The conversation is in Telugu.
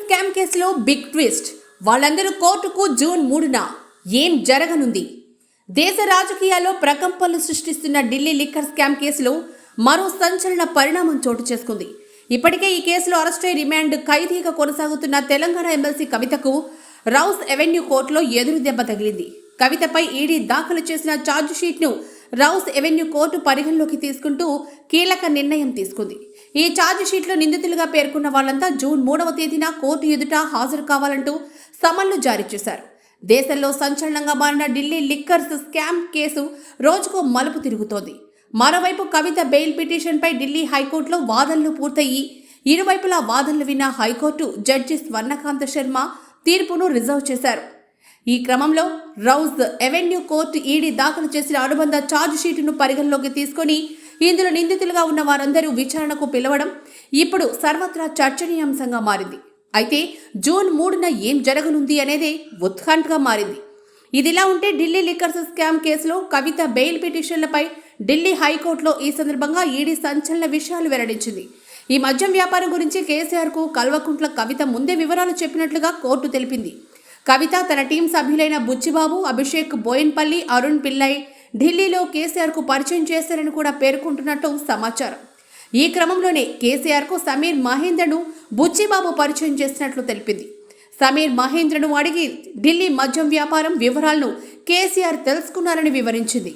స్కామ్ కేసులో బిగ్ ట్విస్ట్. వాళ్ళందరూ కోర్టుకు జూన్ 3న. ఏం జరగనుంది? దేశ రాజకీయాల్లో ప్రకంపనలు సృష్టిస్తున్న ఢిల్లీ లిక్కర్ స్కామ్ కేసులో మరో సంచలన పరిణామం చోటు చేసుకుంది. ఇప్పటికే ఈ కేసులో అరెస్టై రిమాండ్ ఖైదీగా కొనసాగుతున్న తెలంగాణ ఎమ్మెల్సీ కవితకు రౌస్ ఎవెన్యూ కోర్టులో ఎదురు దెబ్బ తగిలింది. కవితపై ఈడీ దాఖలు చేసిన ఛార్జ్ షీట్ను రౌస్ ఎవెన్యూ కోర్టు పరిగణలోకి తీసుకుంటూ కీలక నిర్ణయం తీసుకుంది. ఈ ఛార్జ్ షీట్లో నిందితులుగా పేర్కొన్న వాళ్లంతా జూన్ 3వ తేదీన కోర్టు ఎదుట హాజరు కావాలంటూ సమన్లు జారీ చేశారు. దేశంలో సంచలనంగా మారిన ఢిల్లీ లిక్కర్స్ స్కామ్ కేసు రోజుకో మలుపు తిరుగుతోంది. మరోవైపు కవిత బెయిల్ పిటిషన్పై ఢిల్లీ హైకోర్టులో వాదనలు పూర్తయి ఇరువైపులా వాదనలు విన్న హైకోర్టు జడ్జి స్వర్ణకాంత శర్మ తీర్పును రిజర్వ్ చేశారు. ఈ క్రమంలో రౌస్ ఎవెన్యూ కోర్టు ఈడీ దాఖలు చేసిన అనుబంధ ఛార్జ్ షీటును పరిగణలోకి తీసుకొని ఇందులో నిందితులుగా ఉన్న వారందరూ విచారణకు పిలవడం ఇప్పుడు సర్వత్రా చర్చనీయాంశంగా మారింది. అయితే జూన్ 3న ఏం జరగనుంది అనేదే ఉత్కంఠగా మారింది. ఇదిలా ఉంటే ఢిల్లీ లిక్కర్స్ స్కామ్ కేసులో కవిత బెయిల్ పిటిషన్లపై ఢిల్లీ హైకోర్టులో ఈ సందర్భంగా ఈడీ సంచలన విషయాలు వెల్లడించింది. ఈ మద్యం వ్యాపారం గురించి కేసీఆర్కు కల్వకుంట్ల కవిత ముందే వివరాలు చెప్పినట్లుగా కోర్టు తెలిపింది. కవిత తన టీం సభ్యులైన బుచ్చిబాబు, అభిషేక్ బోయిన్పల్లి, అరుణ్ పిల్లై ఢిల్లీలో కేసీఆర్కు పరిచయం చేశారని కూడా పేర్కొంటున్నట్టు సమాచారం. ఈ క్రమంలోనే కేసీఆర్కు సమీర్ మహేంద్రను బుచ్చిబాబు పరిచయం చేసినట్లు తెలిపింది. సమీర్ మహేంద్రను అడిగి ఢిల్లీ మద్యం వ్యాపారం వివరాలను కేసీఆర్ తెలుసుకున్నారని వివరించింది.